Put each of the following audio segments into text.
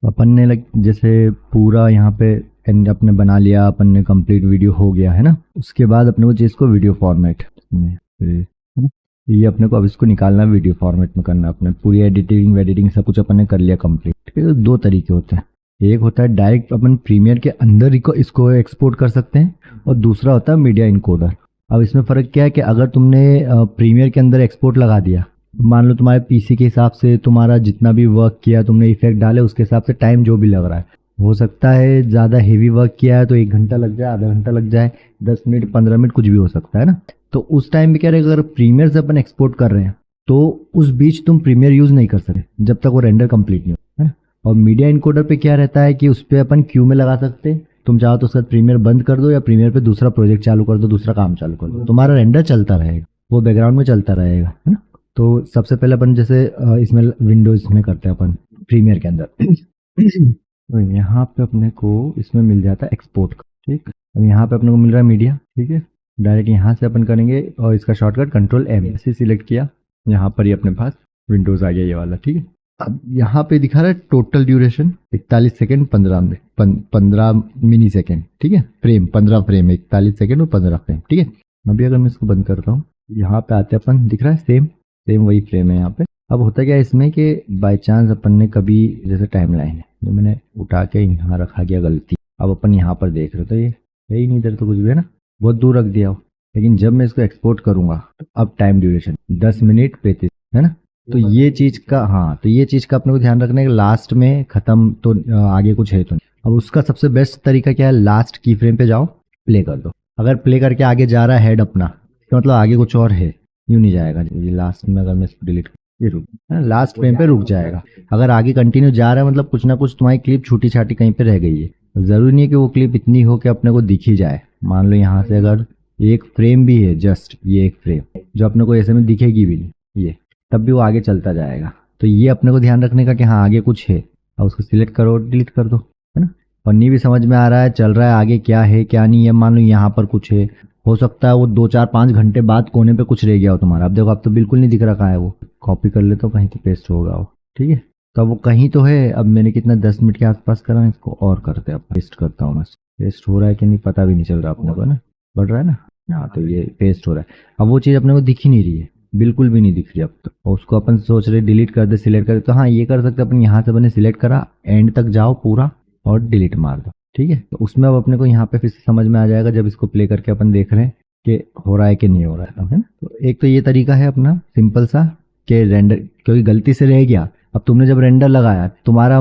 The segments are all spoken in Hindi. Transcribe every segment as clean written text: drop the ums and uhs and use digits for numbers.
अपन ने जैसे पूरा यहाँ पे एंड अपने बना लिया, अपन ने कंप्लीट वीडियो हो गया है ना। उसके बाद अपने को चीज़ को वीडियो फॉर्मेट में है ना, ये अपने को अब इसको निकालना वीडियो फॉर्मेट में करना। अपने पूरी एडिटिंग वेडिटिंग सब कुछ अपन ने कर लिया कंप्लीट। ठीक है, तो दो तरीके होते हैं। एक होता है डायरेक्ट अपन प्रीमियर के अंदर ही इसको एक्सपोर्ट कर सकते हैं, और दूसरा होता है मीडिया इनकोडर। अब इसमें फ़र्क क्या है कि अगर तुमने प्रीमियर के अंदर एक्सपोर्ट लगा दिया, मान लो तुम्हारे पीसी के हिसाब से तुम्हारा जितना भी वर्क किया तुमने, इफेक्ट डाले, उसके हिसाब से टाइम जो भी लग रहा है, हो सकता है ज़्यादा हेवी वर्क किया है तो 1 घंटा लग जाए, आधा घंटा लग जाए, 10 मिनट 15 मिनट कुछ भी हो सकता है ना। तो उस टाइम में क्या रहेगा, अगर प्रीमियर से अपन एक्सपोर्ट कर रहे हैं तो उस बीच तुम प्रीमियर यूज़ नहीं कर सकते जब तक वो रेंडर कंप्लीट नहीं हो, है ना। और मीडिया इनकोडर पे क्या रहता है कि उस पर अपन क्यू में लगा सकते हैं। तुम चाहो तो उसका प्रीमियर बंद कर दो या प्रीमियर पे दूसरा प्रोजेक्ट चालू कर दो, दूसरा काम चालू कर दो, तुम्हारा रेंडर चलता रहेगा, वो बैकग्राउंड में चलता रहेगा, है ना। तो सबसे पहले अपन जैसे इसमें विंडोज में करते हैं अपन प्रीमियर के अंदर। तो यहाँ पे अपने को इसमें मिल जाता है एक्सपोर्ट का। ठीक, अब यहाँ पे अपने को मिल रहा है मीडिया। ठीक है, डायरेक्ट यहाँ से अपन करेंगे और इसका शॉर्टकट Ctrl+M ऐसे सिलेक्ट किया, यहाँ पर ही अपने पास विंडोज आ गया ये वाला। ठीक है, अब यहाँ पे दिखा रहा है total duration 41 second 15 mini second. ठीक है, फ्रेम 15 फ्रेम, 41 सेकेंड और 15 फ्रेम। ठीक है, अभी अगर मैं इसको बंद करता हूँ, यहाँ पे आते अपन, दिख रहा है सेम वही फ्रेम है यहाँ पे। अब होता क्या है इसमें कि बाय चांस अपन ने कभी, जैसे टाइमलाइन है जो मैंने उठा के यहाँ रखा गया गलती, अब अपन यहाँ पर देख रहे हो तो ये है ही नहीं इधर तो कुछ भी, है ना, बहुत दूर रख दिया हो। लेकिन जब मैं इसको एक्सपोर्ट करूंगा तो अब टाइम ड्यूरेशन 10 मिनट 35, है ना। तो ये चीज़ का, हाँ, तो ये चीज़ का अपने को ध्यान रखना है कि लास्ट में ख़त्म तो आगे कुछ है तो नहीं। अब उसका सबसे बेस्ट तरीका क्या है, लास्ट की फ्रेम पे जाओ, प्ले कर दो। अगर प्ले करके आगे जा रहा है हेड अपना, तो मतलब आगे कुछ और है, यूँ नहीं जाएगा। ये लास्ट में अगर मैं इसको डिलीट, ये रुक, लास्ट फ्रेम पे रुक जाएगा। अगर आगे कंटिन्यू जा रहा है मतलब कुछ ना कुछ तुम्हारी क्लिप छूटी छाटी कहीं पे रह गई है। ज़रूरी नहीं है कि वो क्लिप इतनी हो कि अपने को दिख ही जाए। मान लो यहाँ से अगर एक फ्रेम भी है, जस्ट ये एक फ्रेम जो अपने को ऐसे में दिखेगी भी नहीं, ये तब भी वो आगे चलता जाएगा। तो ये अपने को ध्यान रखने का कि हाँ आगे कुछ है, और उसको सिलेक्ट करो, डिलीट कर दो, है ना। और नहीं भी समझ में आ रहा है, चल रहा है आगे क्या है क्या नहीं है, मान लो यहाँ पर कुछ है, हो सकता है वो 2 4 5 घंटे बाद कोने पे कुछ रह गया हो तुम्हारा। अब देखो, अब तो बिल्कुल नहीं दिख रखा है, वो कॉपी कर ले तो कहीं तो पेस्ट होगा वो। ठीक है, तो अब वो कहीं तो है। अब मैंने कितना 10 मिनट के आसपास करा, इसको और करते हैं, अब पेस्ट करता हूँ मैं। पेस्ट हो रहा है कि नहीं पता भी नहीं चल रहा अपने को ना, बढ़ रहा है ना। हाँ, तो ये पेस्ट हो रहा है। अब वो चीज़ अपने को दिख ही नहीं रही है, बिल्कुल भी नहीं दिख रही अब तो। और उसको अपन सोच रहे डिलीट कर दे, सिलेक्ट कर दे, तो हाँ ये कर सकते अपन। यहाँ से अपने सिलेक्ट करा, एंड तक जाओ पूरा और डिलीट मार दो। ठीक है, तो उसमें अब अपने को यहाँ पे फिर से समझ में आ जाएगा जब इसको प्ले करके अपन देख रहे हैं कि हो रहा है कि नहीं हो रहा है ना। तो एक तो ये तरीका है अपना सिंपल सा कि रेंडर, क्योंकि गलती से रह गया। अब तुमने जब रेंडर लगाया, तुम्हारा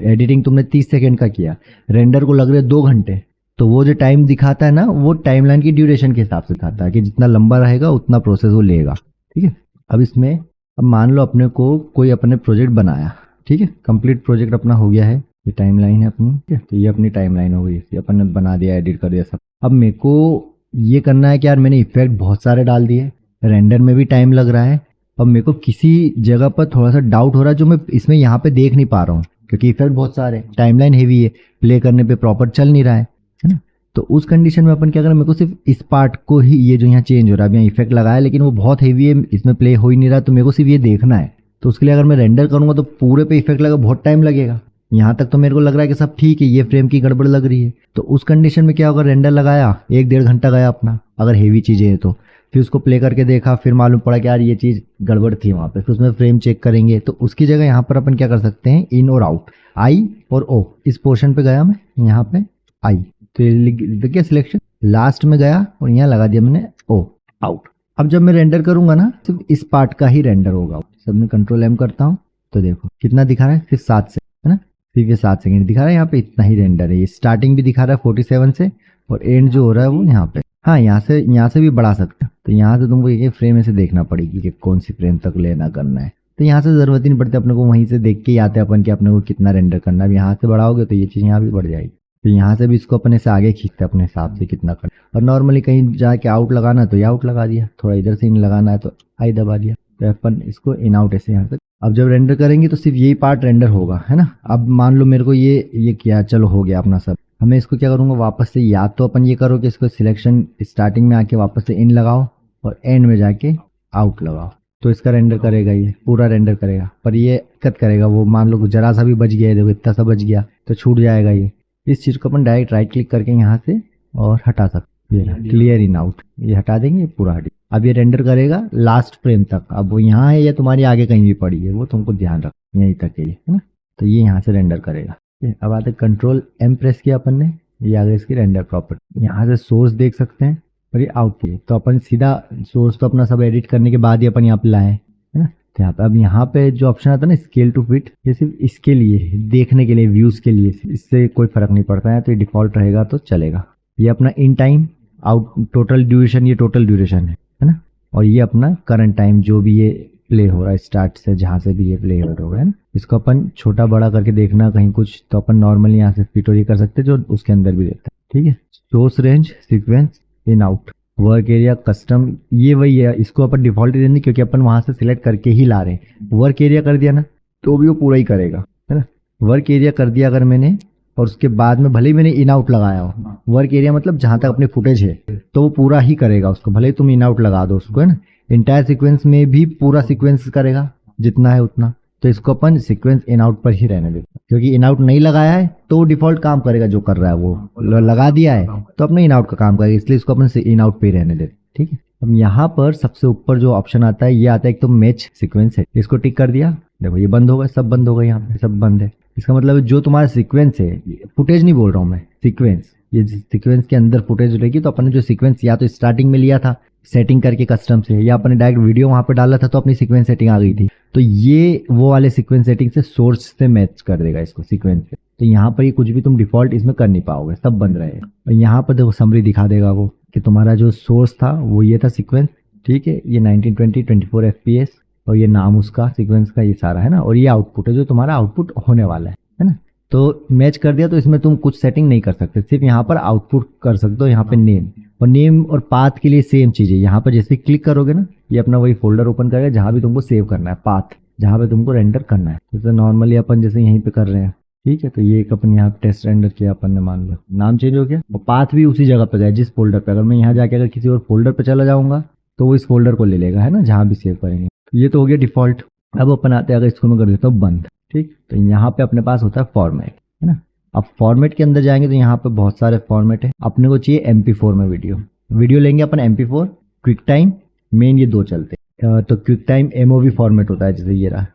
एडिटिंग तुमने 30 सेकेंड का किया, रेंडर को लग रहे 2 घंटे, तो वो जो टाइम दिखाता है ना, वो टाइमलाइन की ड्यूरेशन के हिसाब से दिखाता है कि जितना लंबा रहेगा उतना प्रोसेस वो लेगा। ठीक है, अब इसमें अब मान लो अपने को कोई अपने प्रोजेक्ट बनाया, ठीक है, कंप्लीट प्रोजेक्ट अपना हो गया है, ये टाइमलाइन है अपनी। ठीक है, तो ये अपनी टाइमलाइन हो गई, ये अपन ने बना दिया, एडिट कर दिया सब। अब मेरे को ये करना है कि यार मैंने इफेक्ट बहुत सारे डाल दिए, रेंडर में भी टाइम लग रहा है, अब मेरे को किसी जगह पर थोड़ा सा डाउट हो रहा है जो मैं इसमें यहाँ पे देख नहीं पा रहा हूँ, क्योंकि इफेक्ट बहुत सारे, टाइमलाइन हेवी है, प्ले करने पे प्रॉपर चल नहीं रहा है ना। तो उस कंडीशन में अपन क्या करें, मेरे को सिर्फ इस पार्ट को ही, ये जो यहाँ चेंज हो रहा है, अब यहाँ इफेक्ट लगाया लेकिन वो बहुत हेवी है, इसमें प्ले हो ही नहीं रहा, तो मेरे को सिर्फ ये देखना है। तो उसके लिए अगर मैं रेंडर करूँगा तो पूरे पे इफेक्ट लगा, बहुत टाइम लगेगा। यहाँ तक तो मेरे को लग रहा है कि सब ठीक है, ये फ्रेम की गड़बड़ लग रही है। तो उस कंडीशन में क्या होगा, रेंडर लगाया, 1 1.5 घंटा गया अपना, अगर हेवी चीज़ें हैं तो। फिर उसको प्ले करके देखा, फिर मालूम पड़ा कि यार ये चीज़ गड़बड़ थी वहाँ पे, फिर उसमें फ्रेम चेक करेंगे। तो उसकी जगह यहाँ पर अपन क्या कर सकते हैं, इन और आउट, आई और ओ, इस पोर्शन पे गया मैं, यहाँ पे आई, तो देखिए सिलेक्शन लास्ट में गया और यहाँ लगा दिया मैंने ओ, आउट। अब जब मैं रेंडर करूंगा ना, सिर्फ इस पार्ट का ही रेंडर होगा। सब में Ctrl+M करता हूँ तो देखो कितना दिखा रहा है, सिर्फ 7 से, है ना, सिर्फ ये 7 सेकेंड दिखा रहा है। यहाँ पे इतना ही रेंडर है, ये स्टार्टिंग भी दिखा रहा है 47 से, और एंड जो हो रहा है वो यहाँ पे। हाँ, यहाँ से भी बढ़ा सकते हैं। तो यहाँ से तुमको एक फ्रेम ऐसे देखना पड़ेगी कि कौन सी फ्रेम तक लेना करना है। तो यहाँ से जरूरत ही नहीं पड़ती, अपने को वहीं से देख के ही आते हैं अपन कि अपने को कितना रेंडर करना है। यहाँ से बढ़ाओगे तो ये चीज़ यहाँ भी बढ़ जाएगी। तो यहाँ से भी इसको अपने से आगे खींचते हैं अपने हिसाब से कितना करना। और नॉर्मली कहीं जाके आउट लगाना है तो ये आउट लगा दिया, थोड़ा इधर से इन लगाना है तो आई दबा दिया, तो अपन इसको इन आउट ऐसे यहाँ तक। अब जब रेंडर करेंगे तो सिर्फ यही पार्ट रेंडर होगा, है ना। अब मान लो मेरे को ये किया, चलो हो गया अपना सब। हमें इसको क्या करूँगा, वापस से या तो अपन ये करो कि इसको सिलेक्शन स्टार्टिंग में आके वापस से इन लगाओ और एंड में जाके आउट लगाओ, तो इसका रेंडर करेगा, ये पूरा रेंडर करेगा, पर ये दिक्कत करेगा। वो मान लो जरा सा भी बच गया है, देखो इतना सा बच गया तो छूट जाएगा ये। इस चीज़ को अपन डायरेक्ट राइट क्लिक करके यहाँ से और हटा सकते हैं, क्लियर इन आउट, ये हटा देंगे, ये पूरा हट। अब ये रेंडर करेगा लास्ट फ्रेम तक। अब वो यहाँ है या तुम्हारी आगे कहीं भी पड़ी है, वो तुमको ध्यान रख, यहीं तक है ये, है ना। तो ये यहाँ से रेंडर करेगा। अब आते कंट्रोल एम प्रेस किया अपन ने, ये आ गया इसकी रेंडर प्रॉपर्टी। यहाँ से सोर्स देख सकते हैं और ये आउटपुट। तो अपन सीधा सोर्स तो अपना सब एडिट करने के बाद ही अपन यहाँ पे लाए, है ना। तो यहाँ पे अब यहाँ पे जो ऑप्शन आता है ना स्केल टू फिट, ये सिर्फ इसके लिए, देखने के लिए, व्यूज के लिए, इससे कोई फर्क नहीं पड़ता है। तो ये डिफॉल्ट रहेगा तो चलेगा। ये अपना in time, out total duration, ये टोटल ड्यूरेशन है ना। और ये अपना करंट टाइम जो भी ये प्ले हो रहा है स्टार्ट से, जहाँ से भी ये प्ले हो रहा है ना। इसको अपन छोटा बड़ा करके देखना कहीं कुछ, तो अपन नॉर्मली यहाँ से फिट और ये कर सकते हैं जो उसके अंदर भी रहता है, ठीक है। Source range, sequence, in out, work area, custom, ये वही है। इसको अपन डिफॉल्ट ही देंगे क्योंकि अपन वहां से सिलेक्ट करके ही ला रहे हैं। वर्क एरिया कर दिया ना तो भी वो पूरा ही करेगा, है ना। वर्क एरिया कर दिया अगर मैंने, और उसके बाद में भले ही मैंने इन आउट लगाया हो, वर्क एरिया मतलब जहां तक अपनी फुटेज है, तो वो पूरा ही करेगा उसको, भले ही तुम इन आउट लगा दो उसको, है ना। इंटायर सीक्वेंस में भी पूरा सीक्वेंस करेगा जितना है उतना। तो इसको अपन सीक्वेंस इन आउट पर ही रहने देते, क्योंकि इन आउट नहीं लगाया है तो डिफॉल्ट काम करेगा जो कर रहा है। वो लगा दिया है तो अपने इन आउट का काम करेगा, इसलिए इसको अपन इन आउट पे ही रहने देते, ठीक है। अब यहाँ पर सबसे ऊपर जो ऑप्शन आता है, ये आता है एक तो मैच सीक्वेंस है, इसको टिक कर दिया। देखो ये बंद होगा, सब बंद होगा, यहाँ पे सब बंद है। इसका मतलब जो तुम्हारा सीक्वेंस है, फुटेज नहीं बोल रहा हूँ मैं, सीक्वेंस, ये सीक्वेंस के अंदर फुटेज रहेगी। तो अपन ने जो सीक्वेंस या तो स्टार्टिंग में लिया था सेटिंग करके कस्टम से, या अपने डायरेक्ट वीडियो वहां पे डाला था तो अपनी सीक्वेंस सेटिंग आ गई थी, तो ये वो वाले सीक्वेंस सेटिंग से सोर्स से मैच कर देगा इसको सीक्वेंस से। तो यहाँ पर ये कुछ भी तुम डिफॉल्ट इसमें कर नहीं पाओगे, सब बंद रहेगा। और यहाँ पर देखो समरी दिखा देगा वो कि तुम्हारा जो सोर्स था वो ये था सीक्वेंस, ठीक है। ये 1920 24 FPS और ये नाम उसका सीक्वेंस का, ये सारा है ना। और ये आउटपुट है जो तुम्हारा आउटपुट होने वाला है ना। तो मैच कर दिया तो इसमें तुम कुछ सेटिंग नहीं कर सकते, सिर्फ यहाँ पर आउटपुट कर सकते हो। यहाँ पे नेम, और नेम और पाथ के लिए सेम चीज है। यहाँ पर जैसे क्लिक करोगे ना, ये अपना वही फोल्डर ओपन करेगा जहाँ भी तुमको सेव करना है, पाथ जहाँ पे तुमको रेंडर करना है। जैसे नॉर्मली अपन जैसे यहीं पे कर रहे हैं, ठीक है। तो ये एक अपन यहाँ टेस्ट रेंडर किया अपन ने, मान लो नाम चेंज हो गया और पाथ भी उसी जगह पे गया जिस फोल्डर पे। अगर मैं यहाँ जाके अगर किसी और फोल्डर पे चला जाऊंगा तो वो इस फोल्डर को ले लेगा, है ना, जहाँ भी सेव करेंगे। तो ये तो हो गया डिफॉल्ट। अब अपन आते हैं, अगर इसको मैं कर देता हूँ बंद, ठीक। तो यहाँ पे अपने पास होता है फॉर्मेट, है ना। अब फॉर्मेट के अंदर जाएंगे तो यहाँ पे बहुत सारे फॉर्मेट है। अपने को चाहिए MP4 में वीडियो लेंगे अपन MP4, क्विक टाइम, मेन, ये दो चलते हैं। तो क्विक टाइम MOV फॉर्मेट होता है, जैसे ये रहा,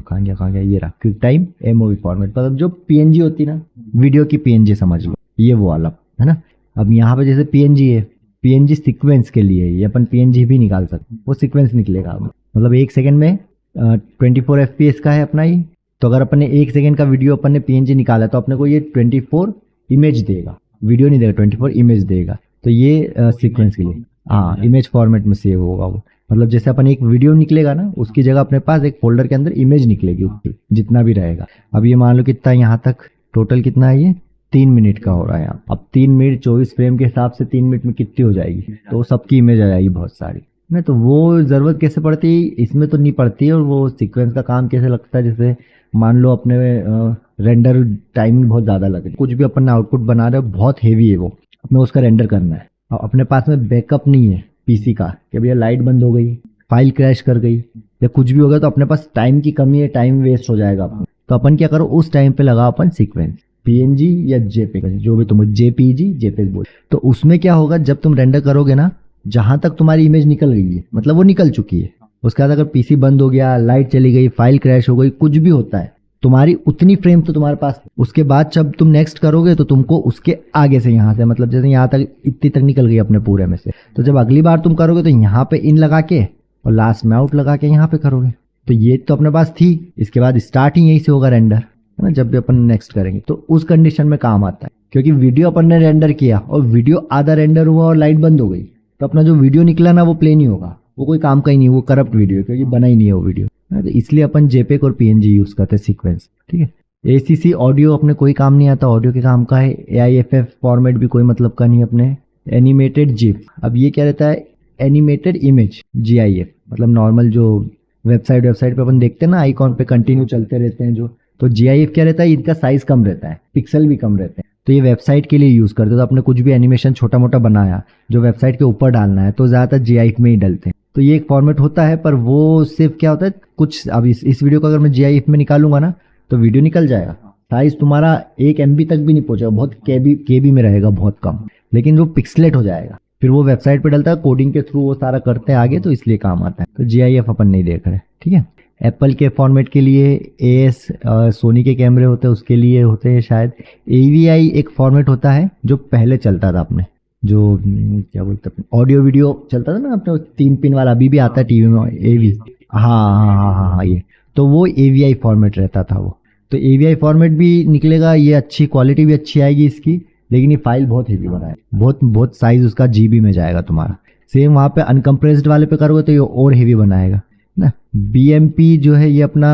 कहाँ गया, ये रहा क्विक टाइम MOV फॉर्मेट, मतलब जो PNG होती है ना, वीडियो की PNG समझ लो, ये वो वाला, है ना। अब यहाँ पे जैसे PNG है, PNG सीक्वेंस के लिए ये अपन PNG भी निकाल सकते, वो सीक्वेंस निकलेगा। मतलब 1 सेकेंड में 24 FPS का है अपना ये। तो अगर अपन ने 1 सेकेंड का वीडियो अपन ने PNG निकाला तो अपने को ये 24 इमेज देगा, वीडियो नहीं देगा, 24 इमेज देगा। तो ये सीक्वेंस के लिए, हाँ, इमेज फॉर्मेट में सेव होगा वो। मतलब जैसे अपन एक वीडियो निकलेगा ना, उसकी जगह अपने पास एक फोल्डर के अंदर इमेज निकलेगी उसकी, जितना भी रहेगा। अब ये मान लो कितना यहाँ तक टोटल कितना है, ये 3 मिनट का हो रहा है यहाँ। अब 3 मिनट 24 फ्रेम के हिसाब से 3 मिनट में कितनी हो जाएगी, तो सबकी इमेज आ जाएगी बहुत सारी ना। तो वो जरूरत कैसे पड़ती है इसमें, तो नहीं पड़ती है। और वो सीक्वेंस का काम कैसे लगता है, जैसे मान लो अपने रेंडर टाइम बहुत ज्यादा लगे, कुछ भी अपन ने आउटपुट बना रहे हो बहुत हेवी है वो, अपने उसका रेंडर करना है। और अपने पास में बैकअप नहीं है पीसी का कि भैया लाइट बंद हो गई, फाइल क्रैश कर गई या कुछ भी हो गया, तो अपने पास टाइम की कमी है, टाइम वेस्ट हो जाएगा अपना। तो अपन क्या करो, उस टाइम पे लगाओ अपन सीक्वेंस PNG या JPEG, जो भी तुम JPG JPEG बोल। तो उसमें क्या होगा, जब तुम रेंडर करोगे ना, जहां तक तुम्हारी इमेज निकल गई है, मतलब वो निकल चुकी है, उसके बाद अगर पीसी बंद हो गया, लाइट चली गई, फाइल क्रैश हो गई, कुछ भी होता है, तुम्हारी उतनी फ्रेम तो तुम्हारे पास। उसके बाद जब तुम नेक्स्ट करोगे तो तुमको उसके आगे से, यहाँ से, मतलब जैसे यहाँ तक इतनी तक निकल गई अपने पूरे में से, तो जब अगली बार तुम करोगे तो यहाँ पे इन लगा के और लास्ट में आउट लगा के यहाँ पे करोगे। तो ये तो अपने पास थी, इसके बाद स्टार्ट ही यहीं से होगा रेंडर, है ना। जब भी अपन नेक्स्ट करेंगे तो उस कंडीशन में काम आता है, क्योंकि वीडियो अपन ने रेंडर किया और वीडियो आधा रेंडर हुआ और लाइट बंद हो गई, तो अपना जो वीडियो निकला ना वो प्ले नहीं होगा, वो कोई काम का ही नहीं, वो करप्ट वीडियो, क्योंकि बना ही नहीं है वो वीडियो। तो इसलिए अपन JPEG और PNG यूज करते हैं सीक्वेंस, ठीक है। ACC ऑडियो अपने कोई काम नहीं आता, ऑडियो के काम का है। AIFF फॉर्मेट भी कोई मतलब का नहीं अपने। एनिमेटेड जिप, अब ये क्या रहता है, एनिमेटेड इमेज GIF, मतलब नॉर्मल जो वेबसाइट पे अपन देखते हैं ना, आइकॉन पे कंटिन्यू चलते रहते हैं जो, तो GIF क्या रहता है, इनका साइज कम रहता है, पिक्सल भी कम रहते हैं। तो ये वेबसाइट के लिए यूज करते हैं। तो अपने कुछ भी एनिमेशन छोटा मोटा बनाया जो वेबसाइट के ऊपर डालना है, तो ज्यादातर GIF में ही डलते हैं। तो ये एक फॉर्मेट होता है, पर वो सिर्फ क्या होता है कुछ, अब इस वीडियो को अगर मैं GIF में निकालूंगा ना तो वीडियो निकल जाएगा, साइज तुम्हारा 1 MB तक भी नहीं पहुंचेगा, बहुत केबी में रहेगा, बहुत कम, लेकिन वो पिक्सलेट हो जाएगा। फिर वो वेबसाइट पे डलता है, कोडिंग के थ्रू वो सारा करते हैं आगे, तो इसलिए काम आता है। तो GIF अपन नहीं देख रहे, ठीक है। एप्पल के फॉर्मेट के लिए AS, सोनी के कैमरे होते हैं उसके लिए होते हैं शायद। AVI एक फॉर्मेट होता है जो पहले चलता था अपने, जो क्या बोलते हैं, ऑडियो वीडियो चलता था ना अपने, 3 पिन वाला, अभी भी आता है टीवी में AV। हाँ, ये तो वो AVI फॉर्मेट रहता था वो। तो AVI फॉर्मेट भी निकलेगा, ये अच्छी क्वालिटी भी अच्छी आएगी इसकी, लेकिन ये फाइल बहुत हेवी बना है, बहुत साइज उसका GB में जाएगा तुम्हारा। सेम वहाँ पे अनकम्प्रेस्ड वाले पे करोगे तो ये और हेवी बनाएगा ना। BMP जो है ये अपना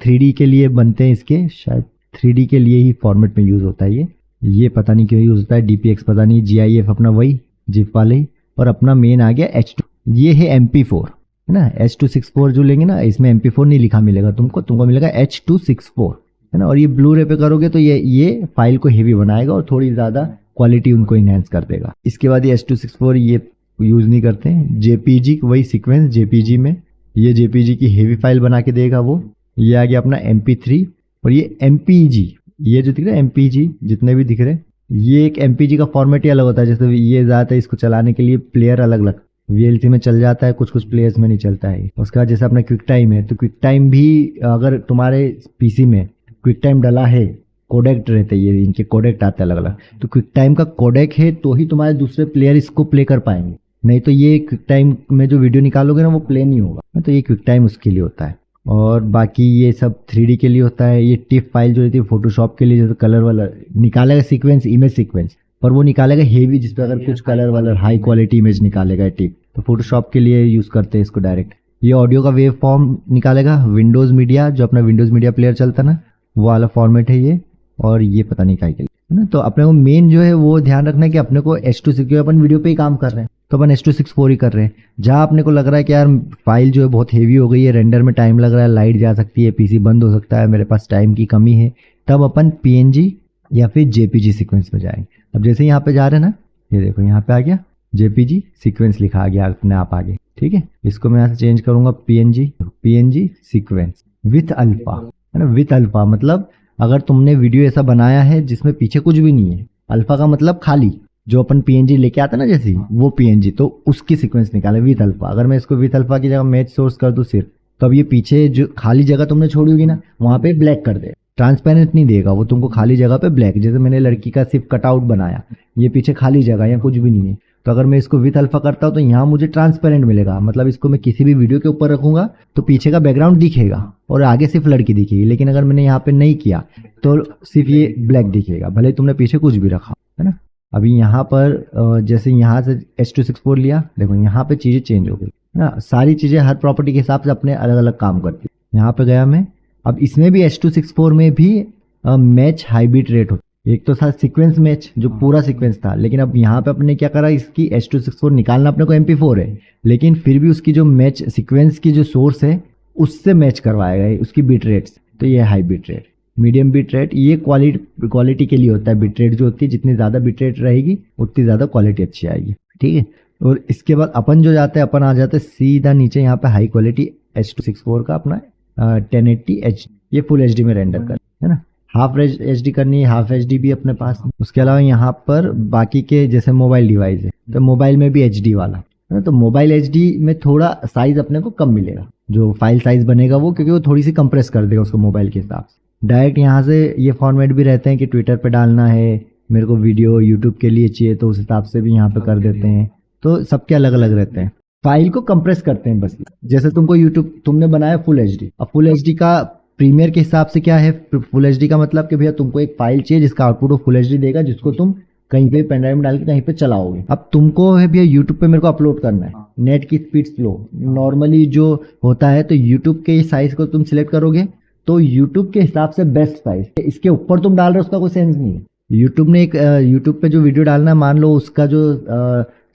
3D के लिए बनते हैं इसके, शायद 3D के लिए ही फॉर्मेट में यूज होता है ये पता नहीं क्यों यूज होता है। DPX पता नहीं, GIF अपना वही जिप वाले ही, और अपना मेन आ गया H2, ये है MP4 है ना। H264 जो लेंगे ना, इसमें MP4 नहीं लिखा मिलेगा तुमको मिलेगा H264 है ना। और ये ब्लू रे पे करोगे तो ये फाइल को हेवी बनाएगा और थोड़ी ज्यादा क्वालिटी उनको इनहेंस कर देगा। इसके बाद ये H264 ये यूज नहीं करते हैं। JPG वही सीक्वेंस JPG में, ये JPG की हेवी फाइल बना के देगा वो। ये आ गया अपना MP3, और ये MPG, ये जो दिख रहा है MPG जितने भी दिख रहे हैं, ये एक MPG का फॉर्मेट ही अलग होता है। जैसे ये ज्यादातर इसको चलाने के लिए प्लेयर अलग अलग, VLC में चल जाता है, कुछ प्लेयर्स में नहीं चलता है। उसका जैसे अपना क्विक टाइम है, तो क्विक टाइम भी अगर तुम्हारे PC में क्विक टाइम डला है, कोडेक रहते हैं ये, इनके कोडेक आते हैं अलग अलग, तो क्विक टाइम का कोडेक है तो ही तुम्हारे दूसरे प्लेयर इसको प्ले कर पाएंगे, नहीं तो ये क्विक टाइम में जो वीडियो निकालोगे ना वो प्ले नहीं होगा। तो ये क्विक टाइम उसके लिए होता है। और बाकी ये सब 3D के लिए होता है। ये टिप फाइल जो रहती है फोटोशॉप के लिए, जैसे कलर वाला निकालेगा सीक्वेंस, इमेज सीक्वेंस, पर वो निकालेगा हेवी, जिसपे अगर कुछ कलर वाला हाई क्वालिटी इमेज निकालेगा टिप, तो फोटोशॉप के लिए यूज करते हैं इसको डायरेक्ट। ये ऑडियो का वेव फॉर्म निकालेगा, विंडोज मीडिया, जो अपना विंडोज मीडिया प्लेयर चलता ना, वो वाला फॉर्मेट है ये। और ये पता नहीं क्या के लिए है ना। तो अपने को मेन जो है वो ध्यान रखना है कि अपने को H264, अपन वीडियो पे ही काम कर रहे हैं तो अपन H264 ही कर रहे हैं। जहाँ अपने को लग रहा है कि यार फाइल जो है बहुत हेवी हो गई है, रेंडर में टाइम लग रहा है, लाइट जा सकती है, PC बंद हो सकता है, मेरे पास टाइम की कमी है, तब अपन PNG या फिर JPG सीक्वेंस में जाएंगे। अब जैसे यहाँ पे जा रहे हैं ना, ये देखो यहाँ पे आ गया JPG सीक्वेंस लिखा आ गया अपने आप आगे, ठीक है। इसको मैं यहाँ से चेंज करूंगा PNG सीक्वेंस विथ अल्फा है ना। विथ अल्फा मतलब अगर तुमने वीडियो ऐसा बनाया है जिसमें पीछे कुछ भी नहीं है, अल्फा का मतलब खाली, जो अपन PNG लेके आता ना जैसे वो PNG, तो उसकी सीक्वेंस निकाले विथ अल्फा। अगर मैं इसको विथ अल्फा की जगह मैच सोर्स कर दूं सिर्फ, तो अब ये पीछे जो खाली जगह तुमने छोड़ी होगी ना, वहां पे ब्लैक कर दे, ट्रांसपेरेंट नहीं देगा वो तुमको, खाली जगह पे ब्लैक। जैसे मैंने लड़की का सिर्फ कटआउट बनाया, ये पीछे खाली जगह, यहाँ कुछ भी नहीं है, तो अगर मैं इसको विथ अल्फा करता हूँ तो यहाँ मुझे ट्रांसपेरेंट मिलेगा। मतलब इसको मैं किसी भी वीडियो के ऊपर रखूंगा तो पीछे का बैकग्राउंड दिखेगा और आगे सिर्फ लड़की दिखेगी। लेकिन अगर मैंने यहाँ पे नहीं किया तो सिर्फ ये ब्लैक दिखेगा, भले तुमने पीछे कुछ भी रखा है ना। अभी यहाँ पर जैसे यहाँ से H264 लिया, देखो यहाँ पे चीजें चेंज हो गई ना, सारी चीजें हर प्रॉपर्टी के हिसाब से अपने अलग अलग काम करती है। यहाँ पे गया मैं, अब इसमें भी H264 में भी मैच हाई बीट रेट होता है। एक तो था सीक्वेंस मैच जो पूरा सीक्वेंस था, लेकिन अब यहाँ पे अपने क्या करा, इसकी H264 निकालना अपने को MP4 है, लेकिन फिर भी उसकी जो मैच सीक्वेंस की जो सोर्स है उससे मैच करवाएगा उसकी बीट रेट। तो ये high beat rate, medium beat rate, ये क्वालिटी के लिए होता है। बीट रेट जो होती है, जितनी ज्यादा बीट रेट रहेगी उतनी ज्यादा क्वालिटी अच्छी आएगी, ठीक है। और इसके बाद अपन जो जाते हैं, अपन आ जाते हैं सीधा नीचे यहाँ पे हाई क्वालिटी H264 का अपना 1080H, ये फुल HD में रेंडर कर है ना। हाफ HD करनी है, हाफ HD भी अपने पास। उसके अलावा यहाँ पर बाकी के जैसे मोबाइल डिवाइस है, तो मोबाइल में भी HD वाला है ना, तो मोबाइल HD में थोड़ा साइज अपने को कम मिलेगा, जो फाइल साइज बनेगा वो, क्योंकि वो थोड़ी सी कंप्रेस कर देगा उसको मोबाइल के हिसाब से। डायरेक्ट यहाँ से ये फॉर्मेट भी रहते हैं कि ट्विटर पे डालना है, मेरे को वीडियो यूट्यूब के लिए चाहिए तो उस हिसाब से भी यहाँ पे कर देते हैं। तो सबके अलग अलग रहते हैं, फाइल को कंप्रेस करते हैं बस। जैसे तुमको यूट्यूब तुमने बनाया फुल HD, अब फुल HD का प्रीमियर के हिसाब से क्या है, फुल HD का मतलब कि भैया तुमको एक फाइल चाहिए जिसका आउटपुट वो फुल HD देगा, जिसको तुम कहीं पे पेन ड्राइव में डाल के कहीं पे चलाओगे। अब तुमको है भैया यूट्यूब पे मेरे को अपलोड करना है, नेट की स्पीड स्लो नॉर्मली जो होता है, तो यूट्यूब के साइज को तुम सिलेक्ट करोगे तो यूट्यूब के हिसाब से बेस्ट साइज, इसके ऊपर तुम डाल रहे हो उसका कोई सेंस नहीं है। यूट्यूब ने एक यूट्यूब पे जो वीडियो डालना है, मान लो उसका जो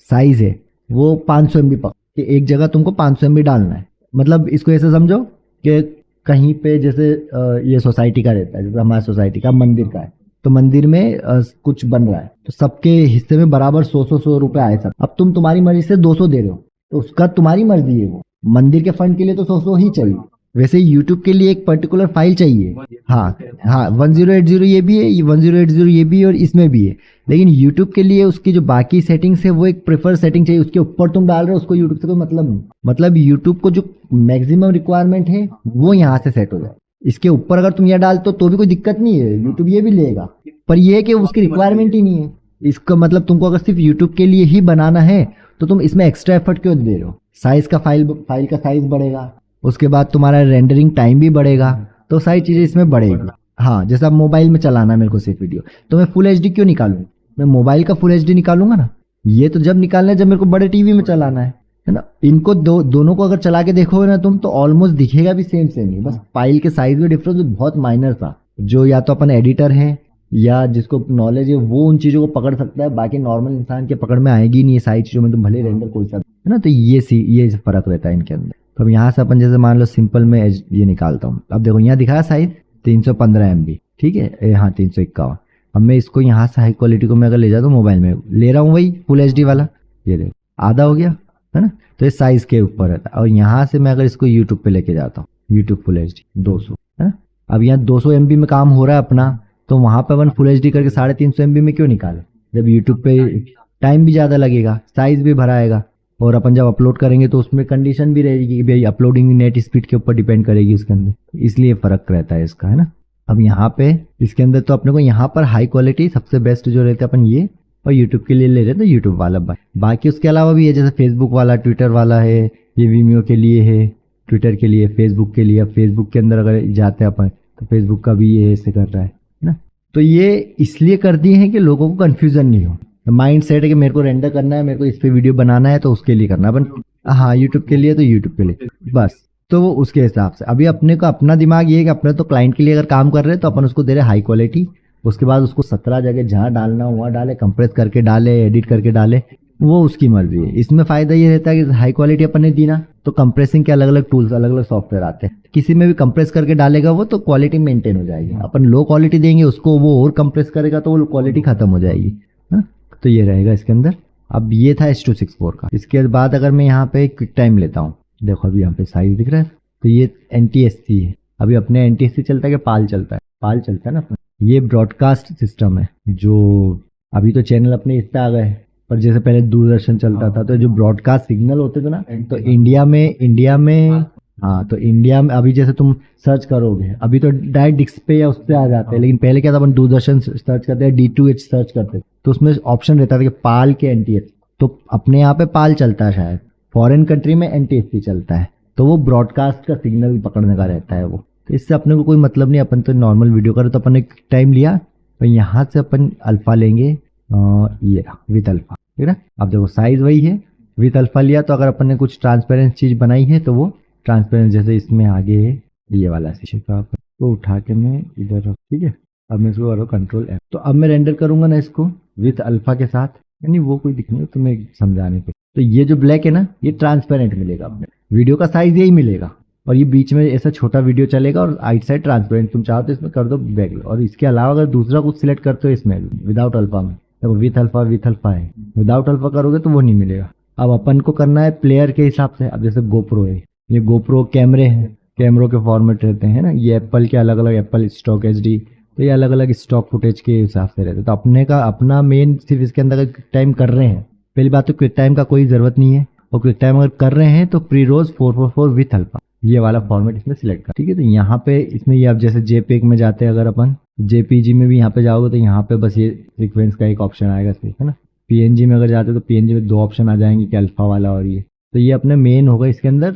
साइज है वो 500 MB पर, एक जगह तुमको 500 MB डालना है। मतलब इसको ऐसे समझो कि कहीं पे जैसे ये सोसाइटी का रहता है, जैसे हमारी सोसाइटी का मंदिर का है, तो मंदिर में कुछ बन रहा है, तो सबके हिस्से में बराबर 100 रुपए आए सब। अब तुम तुम्हारी मर्जी से 200 दे रहे हो, तो उसका तुम्हारी मर्जी है। वो मंदिर के फंड के लिए तो 100 ही चाहिए। वैसे यूट्यूब के लिए एक पर्टिकुलर फाइल चाहिए। हाँ, हाँ, 1080 ये भी है, ये 1080 ये भी है और इसमें भी है। लेकिन यूट्यूब के लिए उसकी जो बाकी सेटिंग्स है वो एक प्रेफर सेटिंग चाहिए। उसके ऊपर तुम डाल रहे हो, उसको यूट्यूब से कोई मतलब नहीं। मतलब यूट्यूब को जो मैक्सिमम रिक्वायरमेंट है वो यहाँ से सेट हो जाए। इसके ऊपर अगर तुम यह डालते हो तो भी कोई दिक्कत नहीं है, यूट्यूब ये भी लेगा। पर यह है कि उसकी रिक्वायरमेंट ही नहीं है। इसका मतलब तुमको अगर सिर्फ यूट्यूब के लिए ही बनाना है तो तुम इसमें एक्स्ट्रा एफर्ट क्यों दे रहे हो। साइज का फाइल का साइज बढ़ेगा, उसके बाद तुम्हारा रेंडरिंग टाइम भी बढ़ेगा, तो सारी चीजें इसमें बढ़ेगी। हाँ, जैसे अब मोबाइल में चलाना है मेरे को सिर्फ वीडियो, तो मैं फुल एचडी क्यों निकालूं। मैं मोबाइल का फुल एचडी निकालूंगा ना, ये तो जब निकालना है जब मेरे को बड़े टीवी में चलाना है ना। इनको दोनों को अगर चला के देखोगे ना तुम, तो ऑलमोस्ट दिखेगा भी सेम सेम ही, बस फाइल के साइज में डिफरेंस बहुत माइनर था। जो या तो अपन एडिटर है या जिसको नॉलेज है वो उन चीजों को पकड़ सकता है, बाकी नॉर्मल इंसान के पकड़ में आएगी नहीं ये सारी चीजों में, तो भले रेंडर कोई सा है ना। तो ये फर्क रहता है इनके अंदर। तो अब यहाँ से अपन जैसे मान लो सिंपल में ये निकालता हूँ। अब देखो यहाँ दिखाया साइज 315 MB, ठीक है, हाँ 351। अब मैं इसको यहाँ से हाई क्वालिटी को मैं अगर ले जाता हूँ, मोबाइल में ले रहा हूँ वही फुल एचडी वाला, ये देखो आधा हो गया है ना। तो ये साइज के ऊपर रहता है। और यहाँ से मैं अगर इसको यूट्यूब पे लेके जाता हूँ, यूट्यूब फुल एचडी 200 है ना। अब यहाँ 200 MB में काम हो रहा है अपना, तो वहां पे अपन फुल एचडी करके 350 MB में क्यों निकाले, जब यूट्यूब पे टाइम भी ज्यादा लगेगा, साइज भी भरा आएगा, और अपन जब अपलोड करेंगे तो उसमें कंडीशन भी रहेगी कि भाई अपलोडिंग नेट स्पीड के ऊपर डिपेंड करेगी उसके अंदर, इसलिए फर्क रहता है इसका, है ना। अब यहाँ पे इसके अंदर तो अपने को यहाँ पर हाई क्वालिटी सबसे बेस्ट जो रहते हैं अपन ये, और यूट्यूब के लिए ले रहे हैं तो यूट्यूब वाला। बाकी उसके अलावा भी है, जैसे फेसबुक वाला, ट्विटर वाला है, ये वीमियो के लिए है, ट्विटर के लिए, फेसबुक के लिए। अब फेसबुक के अंदर अगर जाते हैं अपन तो फेसबुक का भी ये ऐसे कर रहा है ना। तो ये इसलिए कर दिए हैं कि लोगों को कंफ्यूजन नहीं हो। माइंड सेट है कि मेरे को रेंडर करना है, मेरे को इस पे वीडियो बनाना है, तो उसके लिए करना है अपन। हाँ, यूट्यूब के लिए तो यूट्यूब के लिए बस, तो वो उसके हिसाब से। अभी अपने को अपना दिमाग ये है कि अपने तो क्लाइंट के लिए अगर काम कर रहे हैं तो अपन उसको दे रहे हाई क्वालिटी, उसके बाद उसको 17 जगह जहाँ डालना वहाँ डाले, कंप्रेस करके डाले, एडिट करके डाले, वो उसकी मर्जी है। इसमें फायदा ये रहता है कि हाई क्वालिटी अपन ने दी ना, तो कंप्रेसिंग के अलग अलग टूल्स, अलग अलग सॉफ्टवेयर आते हैं, किसी में भी कंप्रेस करके डालेगा वो, तो क्वालिटी मेंटेन हो जाएगी। अपन लो क्वालिटी देंगे उसको, वो और कंप्रेस करेगा तो वो क्वालिटी खत्म हो जाएगी। तो ये रहेगा इसके अंदर। अब ये था H.264 का। इसके बाद अगर मैं यहाँ पे क्विक टाइम लेता हूँ, देखो अभी यहाँ पे साइज दिख रहा है, तो ये NTSC है। अभी अपने NTSC चलता है कि पाल चलता है, पाल चलता है ना अपना। ये ब्रॉडकास्ट सिस्टम है, जो अभी तो चैनल अपने इस पे आ गए, पर जैसे पहले दूरदर्शन चलता था, तो जो ब्रॉडकास्ट सिग्नल होते थे ना, तो इंडिया में हाँ, तो इंडिया में अभी जैसे तुम सर्च करोगे, अभी तो डायरेक्ट डिस्क पे या उस पे आ जाते हैं, लेकिन पहले क्या था, अपन दूरदर्शन सर्च करते हैं, D2H सर्च करते, तो उसमें ऑप्शन रहता था कि पाल के NTSC। तो अपने यहाँ पे पाल चलता है, शायद फॉरेन कंट्री में NTSC चलता है, तो वो ब्रॉडकास्ट का सिग्नल पकड़ने का रहता है वो। तो इससे अपने को कोई मतलब नहीं, अपन तो नॉर्मल वीडियो करो। तो अपन ने टाइम लिया, तो यहाँ से अपन अल्फा लेंगे, ये विथ अल्फा, ठीक है। अब देखो साइज वही है, विथ अल्फा लिया, तो अगर अपन ने कुछ ट्रांसपेरेंट चीज बनाई है तो वो ट्रांसपेरेंट, जैसे इसमें आगे है ये वाला शीशे का, तो उठा के मैं इधर रख, ठीक है। अब मैं इसको करो कंट्रोल F, तो अब मैं रेंडर करूंगा ना इसको विथ अल्फा के साथ, यानी वो कोई दिखने हो तो मैं समझाने पे। तो ये जो ब्लैक है ना, ये ट्रांसपेरेंट मिलेगा अपने वीडियो का साइज यही मिलेगा, और ये बीच में ऐसा छोटा वीडियो चलेगा, और आइट साइड ट्रांसपेरेंट। तुम चाहो तो इसमें कर दो बैक, और इसके अलावा अगर दूसरा कुछ सिलेक्ट करते हो इसमें विदाउट अल्फा में, तो विथ अल्फा है, विदाउट अल्फा करोगे तो वो नहीं मिलेगा। अब अपन को करना है प्लेयर के हिसाब से। अब जैसे गोप्रो है, ये गोप्रो कैमरे हैं, कैमरों के फॉर्मेट रहते हैं ना, ये एप्पल के अलग अलग, एप्पल स्टॉक HD, तो ये अलग अलग स्टॉक फुटेज के हिसाब से रहते हैं। तो अपने का अपना मेन सिर्फ इसके अंदर क्विक टाइम कर रहे हैं, पहली बात तो क्विक टाइम का कोई जरूरत नहीं है, और क्विक टाइम अगर कर रहे हैं तो प्री रोज 444 विथ अल्फा, ये वाला फॉर्मेट इसमें सिलेक्ट कर, ठीक है। तो यहाँ पे इसमें ये, अब जैसे JPEG में जाते हैं अगर अपन, JPG में भी यहाँ पे जाओगे तो यहाँ पे बस ये सीक्वेंस का एक ऑप्शन आएगा सिर्फ, है ना। PNG में अगर जाते हो तो PNG में 2 ऑप्शन आ जाएंगे कि अल्फा वाला और ये। तो ये अपने मेन होगा इसके अंदर,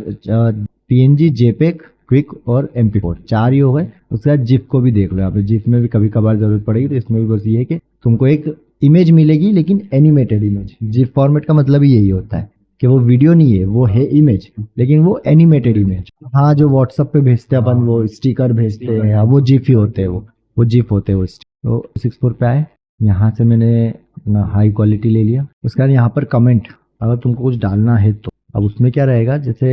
PNG, JPEG, क्विक और MP4, 4 ही हो गए। उसके बाद जिप को भी देख लो, यहाँ पे जिप में भी कभी कभार जरूरत पड़ेगी, तो इसमें भी बस ये है कि तुमको एक इमेज मिलेगी, लेकिन एनिमेटेड इमेज। जिप फॉर्मेट का मतलब ही यही होता है कि वो वीडियो नहीं है, वो है इमेज, लेकिन वो एनिमेटेड इमेज। हाँ, जो व्हाट्सएप पे भेजते हैं अपन, वो स्टिकर भेजते हैं, वो जिप ही होते हैं, वो जिप होते हैं वो। तो 64 पे आए, यहाँ से मैंने अपना हाई क्वालिटी ले लिया। उसके बाद यहाँ पर कमेंट अगर तुमको कुछ डालना है तो, अब उसमें क्या रहेगा, जैसे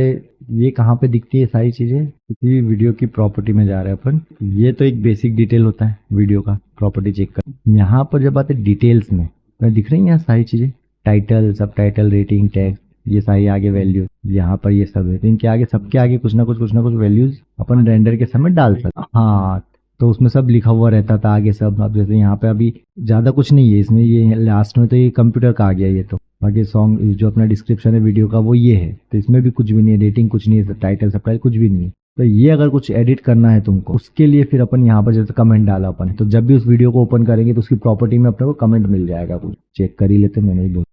ये कहाँ पे दिखती है सारी चीजें, किसी भी वीडियो की प्रॉपर्टी में जा रहे हैं अपन, ये तो एक बेसिक डिटेल होता है वीडियो का, प्रॉपर्टी चेक कर। यहाँ पर जब आते डिटेल्स में दिख रही है यहाँ सारी चीजें, टाइटल, सब टाइटल, रेटिंग, टैग, ये सारी आगे वैल्यूज, यहाँ पर ये सब है, तो इनके आगे सबके आगे कुछ ना कुछ वैल्यूज अपन रेंडर के समय डाल सकते। हाँ, तो उसमें सब लिखा हुआ रहता था आगे सब। अब जैसे यहाँ पे अभी ज्यादा कुछ नहीं है इसमें, ये लास्ट में तो ये कंप्यूटर का आ गया ये तो। बाकी सॉन्ग जो अपना डिस्क्रिप्शन है वीडियो का वो ये है, तो इसमें भी कुछ भी नहीं है, रेटिंग कुछ नहीं है, टाइटल सब कुछ भी नहीं है। तो ये अगर कुछ एडिट करना है तुमको, उसके लिए फिर अपन यहाँ पर जैसे कमेंट डाला अपन, तो जब भी उस वीडियो को ओपन करेंगे तो उसकी प्रॉपर्टी में अपने को कमेंट मिल जाएगा। कुछ चेक कर ही लेते, मैं नहीं बोल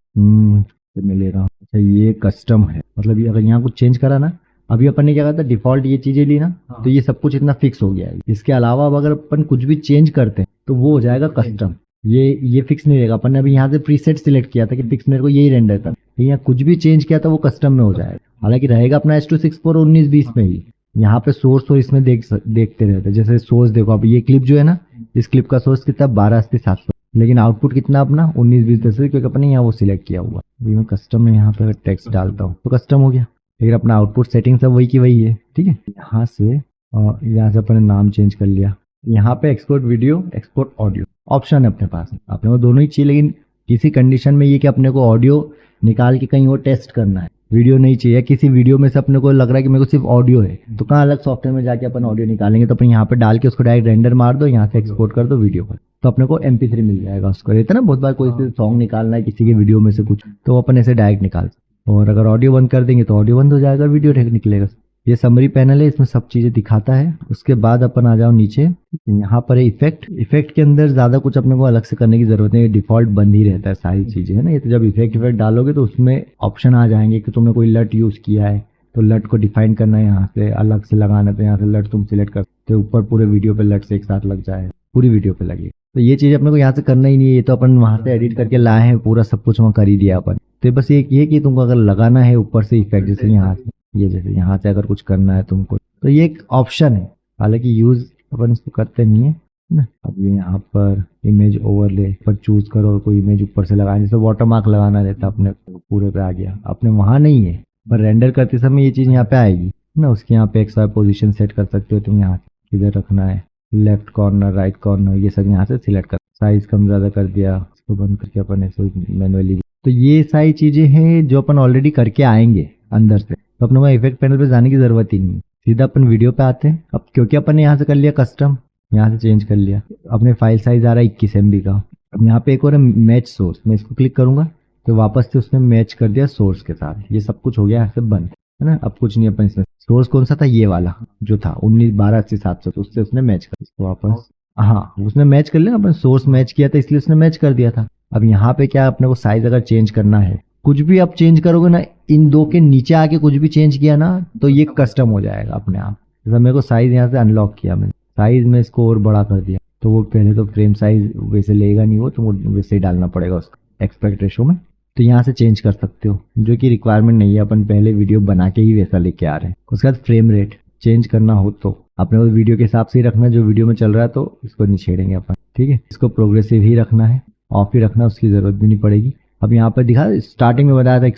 तो मैं ले रहा हूँ। अच्छा, ये कस्टम है, मतलब ये अगर यहाँ कुछ चेंज करा ना, अभी अपन ने क्या कहा था डिफॉल्ट ये चीजें ली ना, तो ये सब कुछ इतना फिक्स हो गया है। इसके अलावा अब अगर अपन कुछ भी चेंज करते हैं तो वो हो जाएगा कस्टम। ये फिक्स नहीं रहेगा। अपन ने अभी यहाँ से प्रीसेट सिलेक्ट किया था कि फिक्स मेरे को यही रेंडर करना, यहाँ कुछ भी चेंज किया था वो कस्टम में हो जाएगा। हालांकि रहेगा अपना H.264 1920 में ही। यहाँ पे सोर्स तो इसमें देखते रहते हैं। जैसे सोर्स देखो, अब ये क्लिप जो है ना, इस क्लिप का सोर्स कितना 1280-700, लेकिन आउटपुट कितना अपना 1920 क्योंकि अपने यहाँ वो सिलेक्ट किया हुआ। अभी मैं कस्टम में यहाँ पे टेक्स्ट डालता हूँ तो कस्टम हो गया, लेकिन अपना आउटपुट सेटिंग सब वही की वही है। ठीक है, यहाँ से अपन ने नाम चेंज कर लिया। यहाँ पे export video, export audio option है अपने पास, अपने को दोनों ही चाहिए, लेकिन किसी कंडीशन में ये कि अपने को ऑडियो निकाल के कहीं और टेस्ट करना है, वीडियो नहीं चाहिए। किसी वीडियो में से अपने को लग रहा है कि मेरे को सिर्फ ऑडियो है, तो कहाँ अलग सॉफ्टवेयर में जाके अपन ऑडियो निकालेंगे, तो अपन यहाँ पे डाल के उसको डायरेक्ट रेंडर मार दो, यहाँ से एक्सपोर्ट कर दो वीडियो पर, तो अपने को MP3 मिल जाएगा उसको। रहता है ना बहुत बार कोई से सॉन्ग निकालना है किसी के वीडियो में से कुछ, तो अपन ऐसे डायरेक्ट निकाल, और अगर ऑडियो बंद कर देंगे तो ऑडियो बंद हो जाएगा, वीडियो निकलेगा। ये समरी पैनल है, इसमें सब चीजें दिखाता है। उसके बाद अपन आ जाओ नीचे, यहाँ पर है इफेक्ट। इफेक्ट के अंदर ज्यादा कुछ अपने को अलग से करने की जरूरत नहीं है, डिफॉल्ट बंद ही रहता है सारी चीजें, है ना। ये तो जब इफेक्ट डालोगे तो उसमें ऑप्शन आ जाएंगे कि तुमने कोई लट यूज किया है तो लट को डिफाइन करना है, यहाँ से अलग से लगाना है तो यहाँ से लट तुम सिलेक्ट कर सकते हो। ऊपर पूरे वीडियो पे लट से एक साथ लग जाए, पूरी वीडियो पे लगे, तो ये चीज अपने को यहाँ से करना ही नहीं है। ये तो अपन वहां से एडिट करके लाए हैं, पूरा सब कुछ वहाँ कर ही दिया अपन। तो बस ये कि तुमको अगर लगाना है ऊपर से इफेक्ट, जैसे यहाँ से ये, जैसे यहाँ से अगर कुछ करना है तुमको, तो ये एक ऑप्शन है, हालांकि यूज अपन इसको करते नहीं है ना। अब ये यहाँ पर इमेज ओवरले पर चूज करो, कोई इमेज ऊपर से लगाना, जैसे वाटर मार्क लगाना रहता अपने पूरे पे आ गया, अपने वहां नहीं है, पर रेंडर करते समय ये चीज यहाँ पे आएगी ना। उसके यहाँ पे XY पोजीशन सेट कर सकते हो तुम, यहाँ किधर रखना है, लेफ्ट कॉर्नर, राइट कॉर्नर, ये सब यहाँ से सिलेक्ट कर। साइज कम ज्यादा कर दिया, इसको बंद करके अपन ऐसे मैनुअली। तो ये सारी चीजें हैं जो अपन ऑलरेडी करके आएंगे अंदर से, तो अपने को इफेक्ट पैनल पे जाने की जरूरत ही नहीं, सीधा अपन वीडियो पे आते हैं। अब क्योंकि अपन ने यहाँ से कर लिया कस्टम, यहाँ से चेंज कर लिया, अपने फाइल साइज आ रहा है 21 MB का। अब यहाँ पे एक और है मैच सोर्स, मैं इसको क्लिक करूंगा तो वापस से उसने मैच कर दिया सोर्स के साथ। ये सब कुछ हो गया यहाँ से बंद, है ना। अब कुछ नहीं अपन इसमें, सोर्स कौन सा था, ये वाला जो था 19/12/80/700, तो उससे उसने मैच कर इसको वापस। हाँ, उसने मैच कर लिया, अपन सोर्स मैच किया था इसलिए उसने मैच कर दिया था। अब यहाँ पे क्या अपने को साइज अगर चेंज करना है, कुछ भी आप चेंज करोगे ना, इन दो के नीचे आके कुछ भी चेंज किया ना, तो ये कस्टम हो जाएगा अपने आप। जैसे मेरे को साइज यहाँ से अनलॉक किया मैंने, साइज में इसको और बड़ा कर दिया, तो वो पहले तो फ्रेम साइज वैसे लेगा नहीं, वो तो वैसे ही डालना पड़ेगा उसका एक्सपेक्ट रेशो में। तो यहाँ से चेंज कर सकते हो, जो कि रिक्वायरमेंट नहीं है, अपन पहले वीडियो बना के ही वैसा लेके आ रहे हैं। उसके बाद फ्रेम रेट चेंज करना हो तो अपने को वीडियो के हिसाब से ही रखना है, जो वीडियो में चल रहा है तो इसको नहीं छेड़ेंगे अपन। ठीक है, इसको प्रोग्रेसिव ही रखना है, ऑफ ही रखना, उसकी जरूरत भी नहीं पड़ेगी। अब यहाँ पर दिखा स्टार्टिंग में बताया था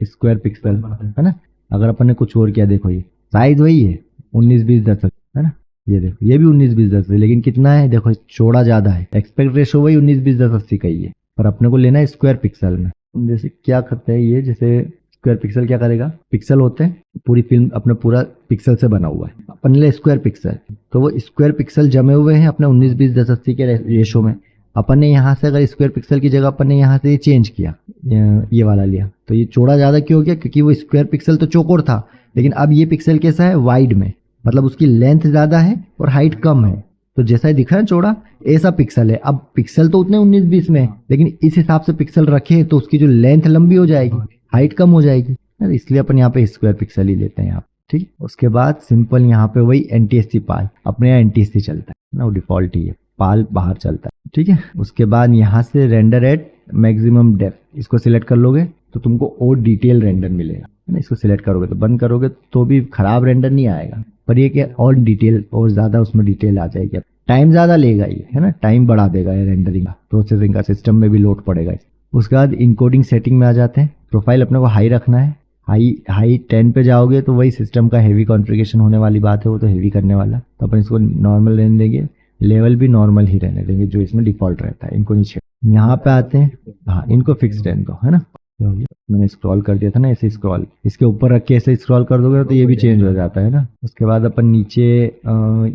स्क्वायर पिक्सल, है ना। अगर अपन ने कुछ और किया, देखो ये साइज वही है 19/20/10, है ना। ये देखो ये भी 19/20/10 है, लेकिन कितना है देखो, चौड़ा ज्यादा है। एक्सपेक्ट रेशो वही 19/20/80 का ही है, पर अपने को लेना है स्क्वायर पिक्सल में। जैसे क्या करते हैं ये, जैसे स्क्वायर पिक्सल क्या करेगा, पिक्सल होते हैं, पूरी फिल्म अपना पूरा पिक्सल से बना हुआ है, अपन ले स्क्वायर पिक्सल, तो वो स्क्वायर पिक्सल जमे हुए हैं अपने 19/20/80 के रेशो में। अपन ने यहाँ से अगर स्क्वायर पिक्सल की जगह अपन ने यहाँ से चेंज किया, ये वाला लिया, तो ये चौड़ा ज्यादा क्यों हो गया, क्योंकि वो स्क्वायर पिक्सल तो चौकोर था, लेकिन अब ये पिक्सल कैसा है, वाइड में, मतलब उसकी लेंथ ज्यादा है और हाइट कम है। तो जैसा ही दिख रहा है चौड़ा, ऐसा पिक्सल है। अब पिक्सल तो उतने 19-20 में है, लेकिन इस हिसाब से पिक्सल रखे तो उसकी जो लेंथ लंबी हो जाएगी, हाइट कम हो जाएगी, इसलिए अपन यहाँ पे स्क्वायर पिक्सल ही लेते हैं यहाँ पे। ठीक, उसके बाद सिंपल यहाँ पे वही NTSC पाल, अपने यहाँ NTSC चलता है ना, वो डिफॉल्ट ही है, पाल बाहर चलता है। ठीक है, उसके बाद यहाँ से रेंडर एट मैक्सिमम डेप्थ, इसको सिलेक्ट कर लोगे तो तुमको और डिटेल रेंडर मिलेगा, है ना। इसको सिलेक्ट करोगे तो बंद करोगे तो भी खराब रेंडर नहीं आएगा, पर ये क्या और डिटेल और ज्यादा उसमें डिटेल आ जाएगी। टाइम ज्यादा लेगा ये, है ना, टाइम बढ़ा देगा ये रेंडरिंग का, प्रोसेसिंग का, सिस्टम में भी लोड पड़ेगा। उसके बाद इनकोडिंग सेटिंग में आ जाते हैं। प्रोफाइल अपने को हाई रखना है, हाई 10 पे जाओगे तो वही सिस्टम का हेवी कॉन्फ़िगरेशन होने वाली बात है, वो तो हेवी करने वाला, तो अपन इसको नॉर्मल रहने देंगे, लेवल भी नॉर्मल ही रहने देंगे जो इसमें डिफॉल्ट रहता है, इनको नीचे। यहाँ पे आते हैं, हाँ इनको फिक्स रहने दो, है ना। क्या हो गया? मैंने स्क्रॉल कर दिया था ना, ऐसे स्क्रॉल इसके ऊपर रख के ऐसे स्क्रॉल कर दोगे तो ये भी चेंज हो जाता है ना। उसके बाद अपन नीचे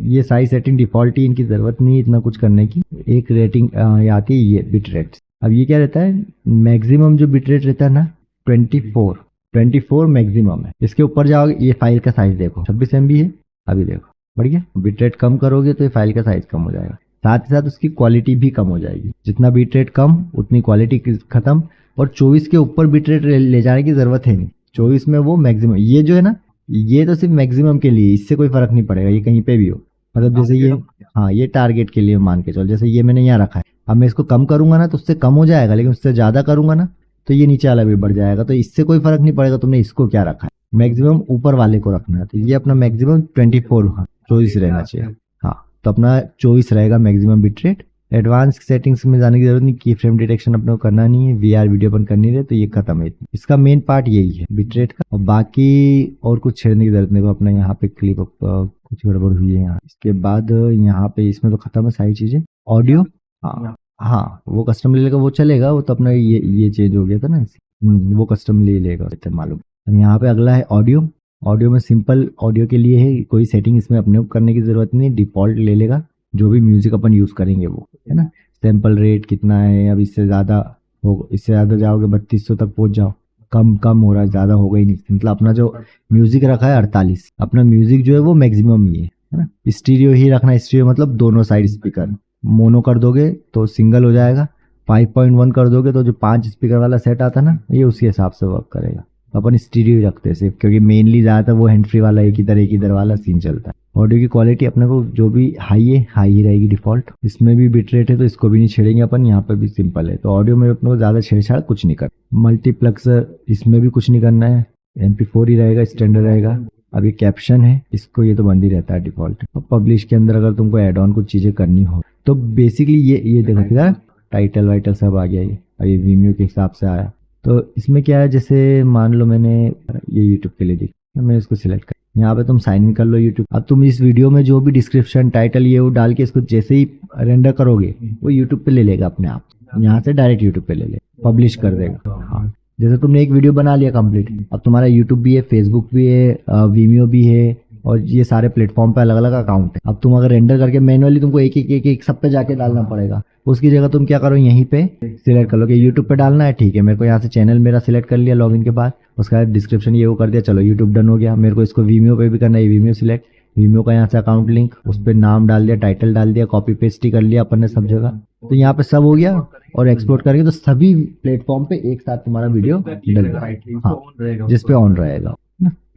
ये सारी सेटिंग डिफॉल्ट ही, इनकी ज़रूरत नहीं है इतना कुछ करने की। एक रेटिंग ये आती है, ये बिट रेट। अब ये क्या रहता है, मैक्सिमम जो बिट रेट रहता है ना 24 मैक्सिमम है। इसके ऊपर जाओगे, ये फाइल का साइज देखो 26 MB है, अभी देखो बढ़ गया। बिट रेट कम करोगे तो ये फाइल का साइज कम हो जाएगा, साथ ही साथ उसकी क्वालिटी भी कम हो जाएगी। जितना बिट रेट कम उतनी क्वालिटी खत्म। और 24 के ऊपर बिट रेट ले जाने की जरूरत है नहीं, 24 में वो मैक्सिमम। ये जो है ना, ये तो सिर्फ मैक्सिमम के लिए, इससे कोई फर्क नहीं पड़ेगा, ये कहीं पे भी हो। मतलब जैसे ये, हाँ ये टारगेट के लिए मान के चलो, जैसे ये मैंने यहाँ रखा है, अब मैं इसको कम करूंगा ना तो उससे कम हो जाएगा, लेकिन उससे ज्यादा करूंगा ना तो ये नीचे वाला भी बढ़ जाएगा। तो इससे कोई फर्क नहीं पड़ेगा तुमने इसको क्या रखा है, मैक्सिमम ऊपर वाले को रखना है। तो ये अपना मैक्सिमम 24 रहना चाहिए। हाँ, तो अपना 24 रहेगा maximum bit rate. Advance settings में जाने की जरूरत नहीं, की फ्रेम डिटेक्शन अपने को करना नहीं है, वीआर वीडियो अपन करनी रहे तो ये खत्म है। इसका मेन पार्ट यही है बिट रेट का, और बाकी और कुछ छेड़ने की जरूरत नहीं। अपना यहाँ पे क्लिप कुछ गड़बड़ हुई है यहाँ। इसके बाद यहाँ पे इसमें तो खत्म है सारी चीजें। ऑडियो, हाँ हाँ वो कस्टम ले लेगा, वो चलेगा, वो तो अपना ये चेंज हो गया था ना, वो कस्टम ले लेगा, इतना मालूम। यहाँ पे अगला है ऑडियो। ऑडियो में सिंपल ऑडियो के लिए है, कोई सेटिंग इसमें अपने को करने की जरूरत नहीं, डिफॉल्ट ले लेगा जो भी म्यूजिक अपन यूज करेंगे वो, है ना। सैंपल रेट कितना है, अब इससे ज्यादा हो, इससे ज्यादा जाओगे 3200 तक पहुंच जाओ। कम कम हो रहा है, ज्यादा होगा ही नहीं। मतलब अपना जो म्यूजिक रखा है 48, अपना म्यूजिक जो है वो मैक्सिमम ही है ना। स्टीरियो ही रखना, स्टीरियो मतलब दोनों साइड स्पीकर। मोनो कर दोगे तो सिंगल हो जाएगा, 5.1 कर दोगे तो जो 5 स्पीकर वाला सेट आता है ना, ये उसके हिसाब से वर्क करेगा। तो अपन स्टीरियो ही रखते हैं सिर्फ, क्योंकि मेनली ज्यादातर वो हैंड फ्री वाला एक ही इधर वाला सीन चलता है। ऑडियो की क्वालिटी अपने को जो भी हाई है, हाई ही रहेगी डिफॉल्ट। इसमें भी बिट रेट है तो इसको भी नहीं छेड़ेंगे अपन, यहाँ पर भी सिंपल है। तो ऑडियो में अपने को ज्यादा छेड़छाड़ कुछ नहीं करना। मल्टीप्लेक्सर इसमें भी कुछ नहीं करना है, MP4 ही रहेगा, स्टैंडर्ड रहेगा। अब ये कैप्शन है, इसको ये तो बंद ही रहता है डिफॉल्ट। और पब्लिश के अंदर अगर तुमको एड ऑन कुछ चीजें करनी हो तो बेसिकली ये देखो यार, टाइटल वाइटल सब आ गया। ये वीमियो के हिसाब से आया। तो इसमें क्या है, जैसे मान लो मैंने ये यूट्यूब के लिए देखा, मैं इसको सिलेक्ट कर, यहाँ पे तुम साइन इन कर लो यूट्यूब। अब तुम इस वीडियो में जो भी डिस्क्रिप्शन टाइटल ये वो डाल के इसको जैसे ही रेंडर करोगे वो यूट्यूब पे ले लेगा अपने आप, यहाँ से डायरेक्ट यूट्यूब पे ले ले, पब्लिश कर देगा। हाँ, जैसे तुमने एक वीडियो बना लिया कंप्लीट, अब तुम्हारा यूट्यूब भी है, फेसबुक भी है, वीमियो भी है, और ये सारे प्लेटफॉर्म पे अलग अलग अकाउंट है। अब तुम अगर रेंडर करके मैनुअली तुमको एक सब पे जाके डालना पड़ेगा, उसकी जगह तुम क्या करो, यहीं पे सिलेक्ट कर लो कि यूट्यूब पे डालना है। ठीक है, मेरे को यहाँ से चैनल मेरा सिलेक्ट कर लिया लॉगिन के बाद, उसका डिस्क्रिप्शन ये वो कर दिया, चलो यूट्यूब डन हो गया। मेरे को इसको वीमियो पे भी करना है, वीमियो सिलेक्ट, वीमियो का यहाँ से अकाउंट लिंक, उस पर नाम डाल दिया, टाइटल डाल दिया, कॉपी पेस्ट ही कर लिया अपन ने सब जगह। तो यहाँ पे सब हो गया, और एक्सपोर्ट करेंगे तो सभी प्लेटफॉर्म पे एक साथ तुम्हारा वीडियो डल जाएगा। हाँ, जिसपे ऑन रहेगा।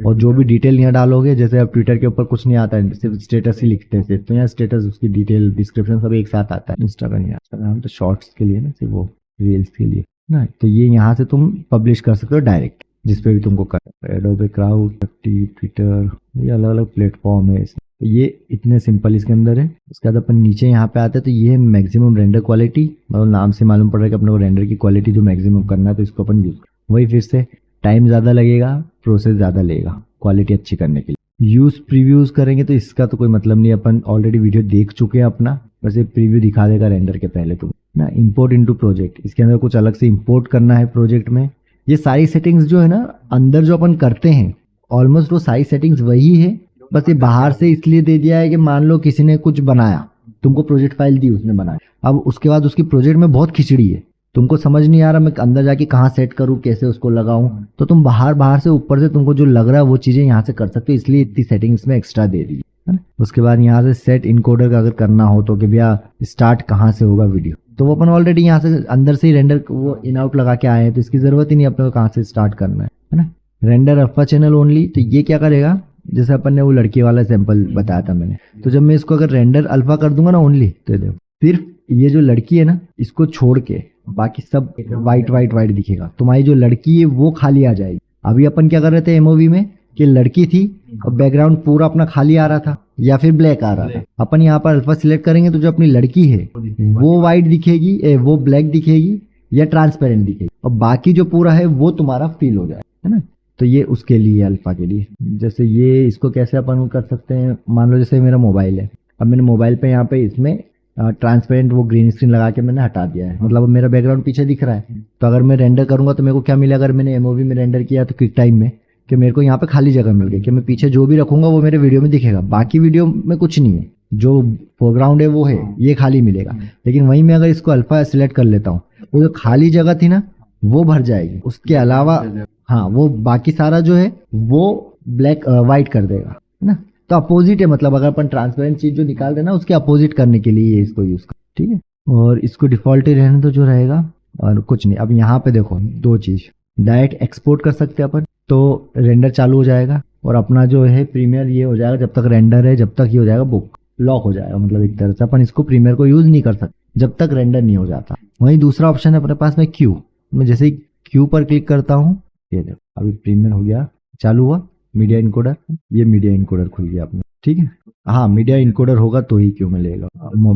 और जो भी डिटेल यहाँ डालोगे, जैसे अब ट्विटर के ऊपर कुछ नहीं आता है, सिर्फ स्टेटस ही लिखते हैं सिर्फ, तो यहाँ स्टेटस, उसकी डिटेल, डिस्क्रिप्शन सब एक साथ आता है। इंस्टाग्राम तो शॉर्ट्स के लिए ना, सिर्फ वो रील्स के लिए ना। तो ये यहाँ से तुम पब्लिश कर सकते हो डायरेक्ट, जिसपे भी तुमको करना है। एडोबे क्राउड, ट्विटर, ये अलग अलग प्लेटफॉर्म है। तो ये इतने सिंपल इसके अंदर है। उसके बाद अपन नीचे यहाँ पे आते हैं, तो ये है मैक्सिमम रेंडर क्वालिटी। मतलब नाम से मालूम पड़ रहा है कि अपने को रेंडर की क्वालिटी जो मैक्सिमम करना है, तो इसको अपन यूज, वही फिर से टाइम ज़्यादा लगेगा, प्रोसेस ज़्यादा लेगा क्वालिटी अच्छी करने के लिए। यूज प्रीव्यूज करेंगे तो इसका तो कोई मतलब नहीं, अपन ऑलरेडी वीडियो देख चुके हैं अपना, बस एक प्रीव्यू दिखा देगा रेंडर के पहले तुम ना। इंपोर्ट इनटू प्रोजेक्ट, इसके अंदर कुछ अलग से इंपोर्ट करना है प्रोजेक्ट में। ये सारी सेटिंग्स जो है ना अंदर जो अपन करते हैं, ऑलमोस्ट वो सारी सेटिंग्स वही है, बस ये बाहर से इसलिए दे दिया है कि मान लो किसी ने कुछ बनाया, तुमको प्रोजेक्ट फाइल दी, उसने बनाया, अब उसके बाद उसकी प्रोजेक्ट में बहुत खिचड़ी है, तुमको समझ नहीं आ रहा मैं अंदर जाके कहाँ सेट करूँ, कैसे उसको लगाऊं, तो तुम बाहर से ऊपर से तुमको जो लग रहा है वो चीजें यहाँ से कर सकते हो, इसलिए इतनी सेटिंग्स में एक्स्ट्रा दे दी है ना। उसके बाद यहाँ से सेट इनकोडर का अगर करना हो तो कि भैया स्टार्ट कहाँ से होगा वीडियो, तो वो अपन ऑलरेडी यहाँ से अंदर से ही रेंडर वो इन आउट लगा के आए हैं, तो इसकी जरूरत ही नहीं अपने को कहाँ से स्टार्ट करना है ना। रेंडर अल्फा चैनल ओनली, तो ये क्या करेगा, जैसे अपन ने वो लड़की वाला सैंपल बताया था मैंने, तो जब मैं इसको अगर रेंडर अल्फा कर दूंगा ना ओनली, तो देखो सिर्फ ये जो लड़की है ना इसको छोड़ के बाकी सब वाइट दिखेगा। तुम्हारी जो लड़की है वो खाली आ जाएगी। अभी अपन क्या कर रहे थे एमओवी में कि लड़की थी और बैकग्राउंड पूरा अपना खाली आ रहा था या फिर ब्लैक आ रहा था। अपन यहाँ पर अल्फा सिलेक्ट करेंगे तो जो अपनी लड़की है वो वाइट दिखेगी, वो ब्लैक दिखेगी या ट्रांसपेरेंट दिखेगी, और बाकी जो पूरा है वो तुम्हारा फील हो जाए, है ना। तो ये उसके लिए अल्फा के लिए। जैसे ये इसको कैसे अपन कर सकते हैं, मान लो जैसे मेरा मोबाइल है, अब मैंने मोबाइल पे यहाँ पे इसमें ट्रांसपेरेंट वो ग्रीन स्क्रीन लगा के मैंने हटा दिया है, मतलब अब मेरा बैकग्राउंड पीछे दिख रहा है। तो अगर मैं रेंडर करूंगा तो मेरे को क्या मिलेगा, अगर मैंने एमओवी में रेंडर किया तो क्विक टाइम में, कि मेरे को यहाँ पे खाली जगह मिल गई कि मैं पीछे जो भी रखूंगा वो मेरे वीडियो में दिखेगा, बाकी वीडियो में कुछ नहीं है, जो फोरग्राउंड है वो है, ये खाली मिलेगा। लेकिन वहीं मैं अगर इसको अल्फा सिलेक्ट कर लेता हूँ, वो जो खाली जगह थी ना वो भर जाएगी, उसके अलावा हाँ वो बाकी सारा जो है वो ब्लैक वाइट कर देगा, है ना। तो अपोजिट है, मतलब अगर अपन ट्रांसपेरेंट चीज जो निकाल देना उसके अपोजिट करने के लिए ये इसको यूज कर, ठीक है। और इसको डिफॉल्ट ही रहने तो जो रहेगा, और कुछ नहीं। अब यहाँ पे देखो दो चीज, डायरेक्ट एक्सपोर्ट कर सकते हैं अपन, तो रेंडर चालू हो जाएगा और अपना जो है प्रीमियर ये हो जाएगा, जब तक रेंडर है जब तक ये हो जाएगा बुक लॉक हो जाएगा, मतलब एक तरह से अपन इसको प्रीमियर को यूज नहीं कर सकते जब तक रेंडर नहीं हो जाता। वहीं दूसरा ऑप्शन है अपने पास में क्यू, मैं जैसे ही क्यू पर क्लिक करता हूँ, ये देखो अभी प्रीमियर हो गया, चालू हुआ मीडिया इनकोडर, ये मीडिया इनकोडर खुल गया अपने, ठीक है। हाँ मीडिया इनकोडर होगा तो ही क्यू में लेगा,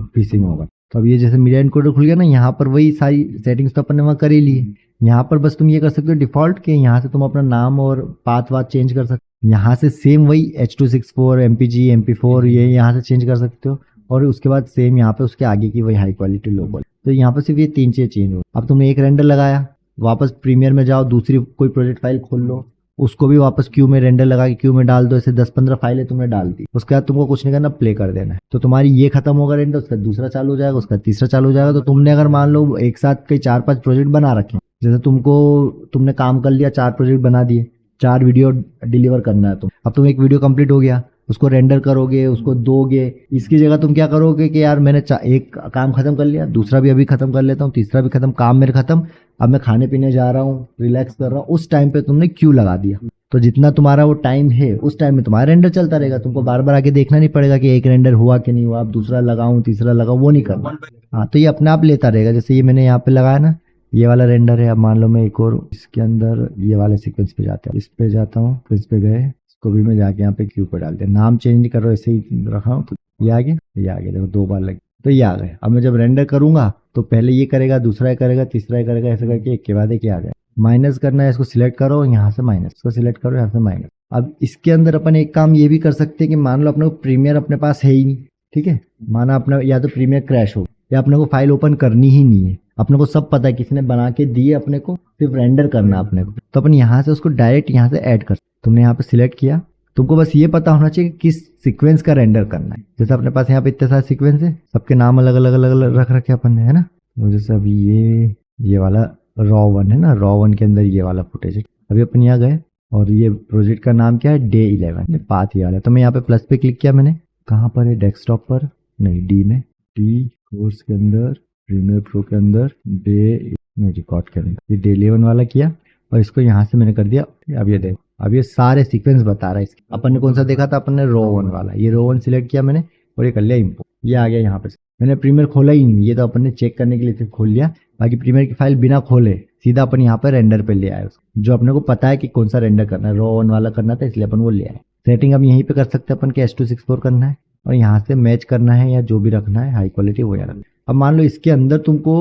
फिशिंग होगा। तो अब ये जैसे मीडिया इनकोडर खुल गया ना, यहाँ पर वही सारी सेटिंग्स तो अपन ने वहाँ कर ही ली है। यहाँ पर बस तुम ये कर सकते हो डिफॉल्ट के, यहाँ से तुम अपना नाम और पाथ वाथ चेंज कर सकते हो। यहाँ से सेम वही H264 MPG MP4 ये यहाँ से चेंज कर सकते हो, और उसके बाद सेम यहाँ पे उसके आगे की वही हाई क्वालिटी लो क्वालिटी। तो यहाँ पर सिर्फ ये 3 चीज चेंज हो। अब तुमने एक रेंडर लगाया, वापस प्रीमियर में जाओ, दूसरी कोई प्रोजेक्ट फाइल खोल लो, उसको भी वापस क्यू में रेंडर लगा के क्यू में डाल दो, ऐसे 10-15 फाइलें तुमने डाल दी। उसके बाद तुमको कुछ नहीं करना, प्ले कर देना है। तो तुम्हारी ये खत्म होगा रेंडर, उसका दूसरा चालू हो जाएगा, उसका तीसरा चालू हो जाएगा। तो तुमने अगर मान लो एक साथ कई 4-5 प्रोजेक्ट बना रखे, जैसे तुमने काम कर लिया, 4 प्रोजेक्ट बना दिए, 4 वीडियो डिलीवर करना है, अब तुम एक वीडियो कंप्लीट हो गया, उसको रेंडर करोगे, उसको दोगे। इसकी जगह तुम क्या करोगे कि यार मैंने एक काम खत्म कर लिया, दूसरा भी अभी खत्म कर लेता हूँ, तीसरा भी खत्म, काम मेरे खत्म, अब मैं खाने पीने जा रहा हूँ, रिलैक्स कर रहा हूँ, उस टाइम पे तुमने क्यू लगा दिया। तो जितना तुम्हारा वो टाइम है उस टाइम में तुम्हारा रेंडर चलता रहेगा, तुमको बार बार आके देखना नहीं पड़ेगा कि एक रेंडर हुआ कि नहीं हुआ, अब दूसरा लगाऊं तीसरा लगाऊं, वो नहीं करना। हाँ तो ये अपने आप लेता रहेगा। जैसे ये मैंने यहाँ पे लगाया ना, ये वाला रेंडर है, अब मान लो मैं एक और इसके अंदर ये वाले सीक्वेंस पे जाता है, इस पे जाता हूँ, तो इस पे गए, इसको भी मैं जाके यहाँ पे क्यू पे डाल दिया, नाम चेंज नहीं कर रहा, ऐसे ही रखा हूँ। तो ये आ गया, देखो 2 बार लगे तो ये आ गए। अब मैं जब रेंडर करूंगा तो पहले ये करेगा, दूसरा ये करेगा, तीसरा ये करेगा, ऐसे करके एक के बाद एक आ जाए। माइनस करना है, इसको सिलेक्ट करो, यहाँ से माइनस, इसको सिलेक्ट करो, यहाँ से माइनस। अब इसके अंदर अपन एक काम ये भी कर सकते हैं कि मान लो अपने को प्रीमियर अपने पास है ही नहीं, ठीक है, माना अपना या तो प्रीमियर क्रैश हो या अपने को फाइल ओपन करनी ही नहीं है, अपने को सब पता है किसने बना के दिए, अपने को सिर्फ रेंडर करना अपने को, तो अपन यहाँ से उसको डायरेक्ट यहाँ से ऐड कर। तुमने यहाँ पे सिलेक्ट किया, तुमको बस ये पता होना चाहिए कि किस सीक्वेंस का रेंडर करना है। जैसे अपने पास यहाँ पे इतने सारे सीक्वेंस है, सबके नाम अलग अलग अलग अलग रख रखे अपन ने, है ना। तो जैसे अभी ये वाला रॉ 1 है ना, रॉ 1 के अंदर ये वाला फुटेज है। अभी अपन यहाँ गए और ये प्रोजेक्ट का नाम क्या है, डे 11 पाथ ये वाला। तो मैं यहाँ पे प्लस पे क्लिक किया, मैंने कहाँ पर है, डेस्कटॉप पर नहीं, डी में, डी कोर्स के अंदर, प्रीमियर प्रो के अंदर, डे रिकॉर्ड के अंदर, ये डे 11 वाला किया और इसको यहाँ से मैंने कर दिया। अब ये देखो, अब ये सारे सीक्वेंस बता रहा है इसके। अपन ने कौन सा देखा था, अपन ने रॉ 1 वाला, ये रॉ 1 सिलेक्ट किया मैंने और ये कर लिया इम्पोर्ट, ये आ गया यहाँ पे। मैंने प्रीमियर खोला ही नहीं, ये तो अपन ने चेक करने के लिए सिर्फ खोल लिया, बाकी प्रीमियर की फाइल बिना खोले सीधा अपन यहाँ पर रेंडर पे ले आए, जो अपने को पता है कि कौन सा रेंडर करना है, रॉ 1 वाला करना था इसलिए अपन वो ले आए। सेटिंग अब यहीं पे कर सकते हैं अपन के H264 करना है और यहाँ से मैच करना है या जो भी रखना है हाई क्वालिटी वो यार। अब मान लो इसके अंदर तुमको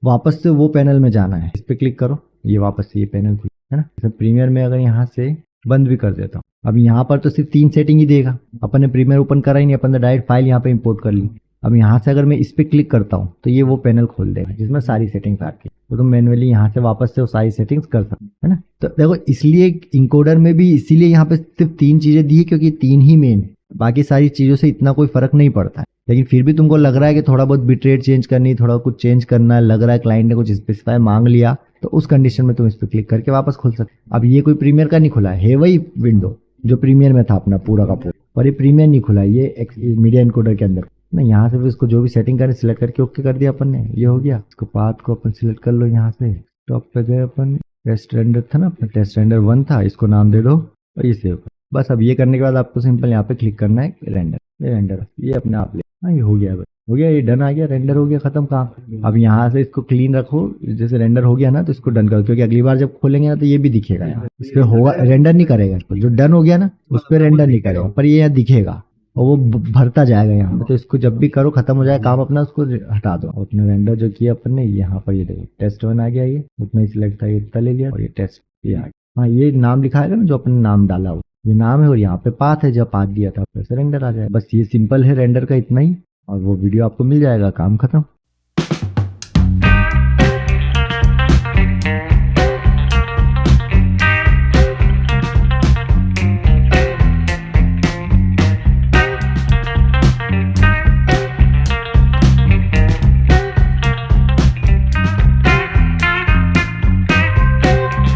वापस से वो पैनल में जाना है, इस पे क्लिक करो, ये वापस से ये पैनल खुल, है ना। जैसे प्रीमियर में अगर यहाँ से बंद भी कर देता हूँ, अब यहाँ पर तो सिर्फ 3 सेटिंग ही देगा, अपन ने प्रीमियर ओपन करा ही नहीं, अपन ने डायरेक्ट फाइल यहाँ पे इंपोर्ट कर ली। अब यहाँ से अगर मैं इस पे क्लिक करता हूँ तो ये वो पैनल खोल देगा जिसमें सारी सेटिंग्स आती है, तो तुम मैनुअली यहाँ से वापस से वो सारी सेटिंग्स कर सकते, है ना। तो देखो इसलिए इंकोडर में भी इसीलिए यहाँ पे सिर्फ 3 चीजें दी है, क्योंकि 3 ही मेन है, बाकी सारी चीजों से इतना कोई फर्क नहीं पड़ता है। लेकिन फिर भी तुमको लग रहा है कि थोड़ा बहुत बिटरेट चेंज करनी, थोड़ा कुछ चेंज करना है, लग रहा है क्लाइंट ने कुछ स्पेसिफाई मांग लिया, तो उस कंडीशन में तुम इस पर क्लिक करके वापस खोल सकते। अब ये कोई प्रीमियर का नहीं खुला है, वही विंडो जो प्रीमियर में था अपना पूरा का पूरा, और ये प्रीमियर नहीं खुला है, ये मीडिया इनकोडर के अंदर ना। यहाँ से भी इसको जो भी सेटिंग करनी सिलेक्ट करके ओके कर दिया अपन ने, ये हो गया। इसको पाथ को अपन सिलेक्ट कर लो, यहाँ से टॉप पे गए अपन, टेस्ट रेंडर था ना अपना, टेस्ट रेंडर 1 था, इसको नाम दे दो और ये सेव कर। बस अब ये करने के बाद आपको सिंपल यहाँ पे क्लिक करना है रेंडर, ये अपने आप ले, हाँ ये हो गया, हो गया, ये डन आ गया, रेंडर हो गया, खत्म काम। अब यहाँ से इसको क्लीन रखो, जैसे रेंडर हो गया ना तो इसको डन करो, क्योंकि अगली बार जब खोलेंगे ना तो ये भी दिखेगा यहाँ, इस पे होगा रेंडर नहीं करेगा, इस पर जो डन हो गया ना उस पर रेंडर नहीं करेगा, पर ये यहाँ दिखेगा और वो भरता जाएगा यहाँ पे। तो इसको जब भी करो, खत्म हो जाए काम अपना, उसको हटा दो। अपना रेंडर जो किया अपन ने, यहाँ पर ये देखो टेस्ट 1 आ गया, ये उतना ही सिलेक्ट था, ये इतना ले लिया और ये टेस्ट ये आ गया। हाँ ये नाम लिखाएगा ना जो अपन ने नाम डाला हो, ये नाम है, और यहाँ पे पाथ है, जब पाथ दिया था वैसे रेंडर आ जाए। बस ये सिंपल है रेंडर का, इतना ही। और वो वीडियो आपको मिल जाएगा, काम खत्म।